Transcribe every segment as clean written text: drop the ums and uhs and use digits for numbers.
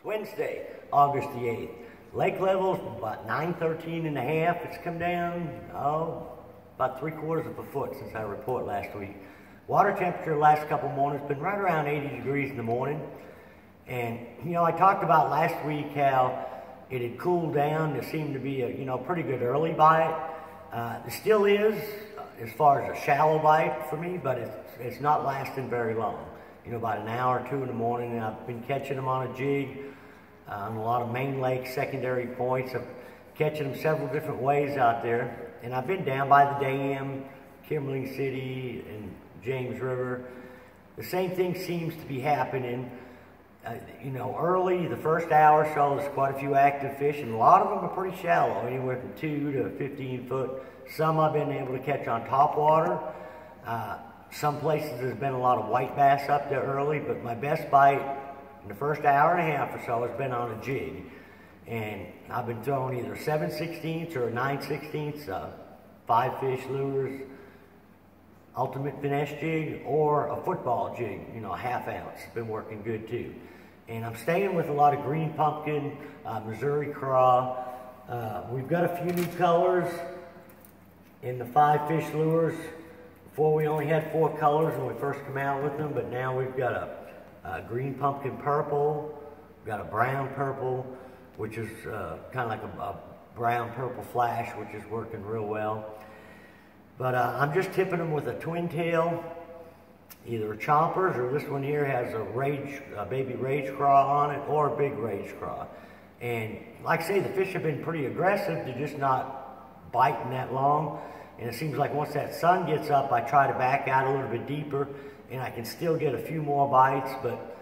Wednesday, August the 8th. Lake level's about 913 and a half. It's come down, about 3/4 of a foot since I reported last week. Water temperature the last couple mornings been right around 80 degrees in the morning. And, I talked about last week how it had cooled down. There seemed to be a, pretty good early bite. It still is, as far as a shallow bite for me, but it's not lasting very long. About an hour or two in the morning, and I've been catching them on a jig on a lot of main lake secondary points. I'm catching them several different ways out there. And I've been down by the dam, Kimberling City, and James River. The same thing seems to be happening. Early, the first hour or so, there's quite a few active fish, and a lot of them are pretty shallow, anywhere from 2 to 15 foot. Some I've been able to catch on top water. Some places there's been a lot of white bass up there early, but my best bite in the first hour and a half or so has been on a jig. And I've been throwing either 7/16 or 9/16, 5-fish lures, ultimate finesse jig, or a football jig, a ½ ounce. It's been working good too. And I'm staying with a lot of green pumpkin, Missouri craw. We've got a few new colors in the 5-fish lures. Before we only had 4 colors when we first came out with them, but now we've got a green pumpkin purple, we've got a brown purple, which is kind of like a brown purple flash, which is working real well. But I'm just tipping them with a twin tail, either chompers, or this one here has a baby rage craw on it, or a big rage craw. And like I say, the fish have been pretty aggressive. They're just not biting that long. And it seems like once that sun gets up, I try to back out a little bit deeper, and I can still get a few more bites, but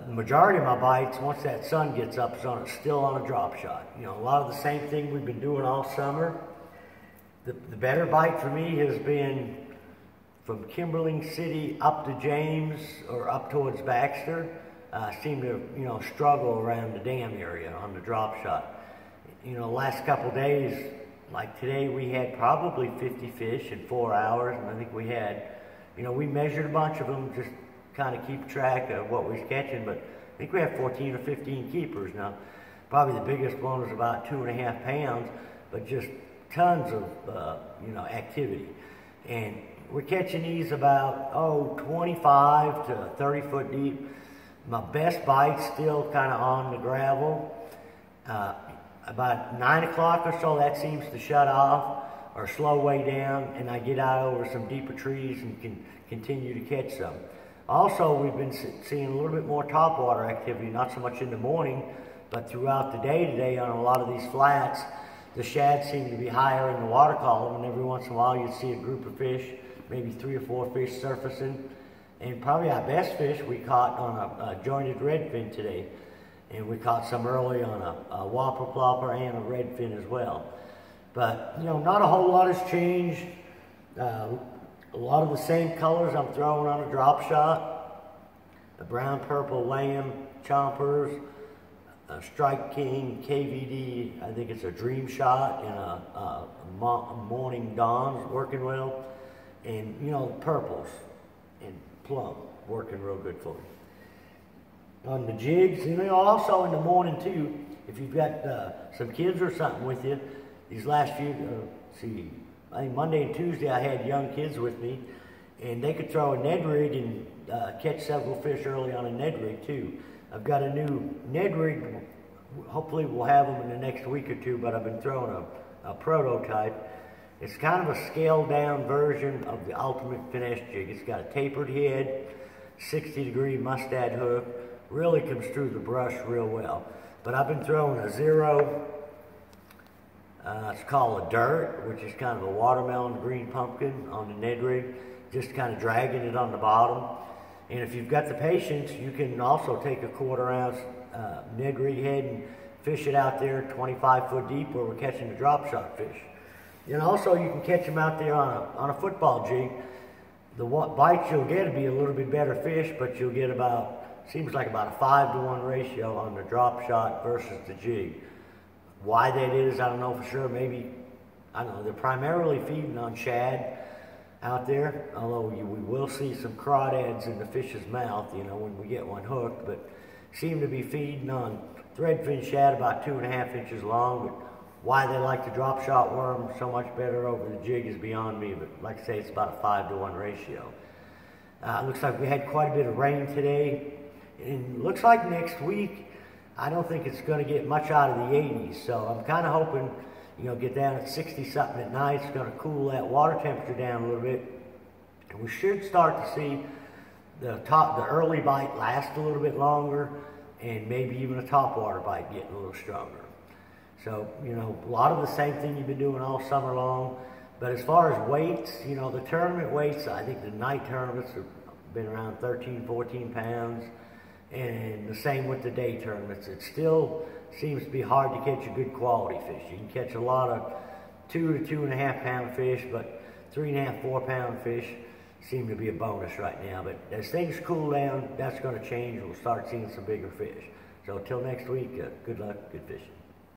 the majority of my bites, once that sun gets up, is still on a drop shot. A lot of the same thing we've been doing all summer. The better bite for me has been from Kimberling City up to James, or up towards Baxter. Seem to, struggle around the dam area on the drop shot. The last couple days, like today, we had probably 50 fish in 4 hours, and I think we had, we measured a bunch of them, just kind of keep track of what we was catching, but I think we have 14 or 15 keepers now. Probably the biggest one was about 2.5 pounds, but just tons of, activity. And we're catching these about, 25 to 30 foot deep. My best bite's still kind of on the gravel. About 9 o'clock or so, that seems to shut off or slow way down, and I get out over some deeper trees and can continue to catch some. Also, we've been seeing a little bit more topwater activity, not so much in the morning, but throughout the day today on a lot of these flats. The shad seem to be higher in the water column, and every once in a while you'd see a group of fish, maybe 3 or 4 fish surfacing. And probably our best fish we caught on a jointed redfin today. And we caught some early on a whopper plopper and a redfin as well. But, not a whole lot has changed. A lot of the same colors I'm throwing on a drop shot. The brown, purple, lamb, chompers, Strike King, KVD, I think it's a dream shot, and a morning dawn's working well. And, purples and plum working real good for me. On the jigs, also in the morning too, if you've got some kids or something with you, these last few, I think Monday and Tuesday I had young kids with me, and they could throw a Ned rig and catch several fish early on a Ned rig too. I've got a new Ned rig, hopefully we'll have them in the next week or two, but I've been throwing a prototype. It's kind of a scaled down version of the ultimate finesse jig. It's got a tapered head, 60-degree mustad hook, really comes through the brush real well. But I've been throwing a 0, it's called a dirt, which is kind of a watermelon green pumpkin on the Ned rig, just kind of dragging it on the bottom. And if you've got the patience, you can also take a 1/4 ounce Ned rig head and fish it out there 25 foot deep where we're catching the drop shot fish. And also you can catch them out there on a football jig. The bites you'll get will be a little bit better fish, but you'll get seems like about a 5-to-1 ratio on the drop shot versus the jig. Why that is, I don't know for sure. Maybe, I don't know, they're primarily feeding on shad out there, although we will see some crawdads in the fish's mouth, when we get one hooked. But seem to be feeding on threadfin shad about 2.5 inches long, but why they like to drop shot worm so much better over the jig is beyond me, but like I say, it's about a 5-to-1 ratio. Looks like we had quite a bit of rain today, and looks like next week, I don't think it's going to get much out of the 80s, so I'm kind of hoping, get down at 60-something at night. It's going to cool that water temperature down a little bit, and we should start to see the early bite last a little bit longer, and maybe even a topwater bite getting a little stronger. So, a lot of the same thing you've been doing all summer long. But as far as weights, the tournament weights, I think the night tournaments have been around 13, 14 pounds. And the same with the day tournaments. It still seems to be hard to catch a good quality fish. You can catch a lot of 2 to 2.5 pound fish, but 3.5, 4 pound fish seem to be a bonus right now. But as things cool down, that's going to change. We'll start seeing some bigger fish. So until next week, good luck, good fishing.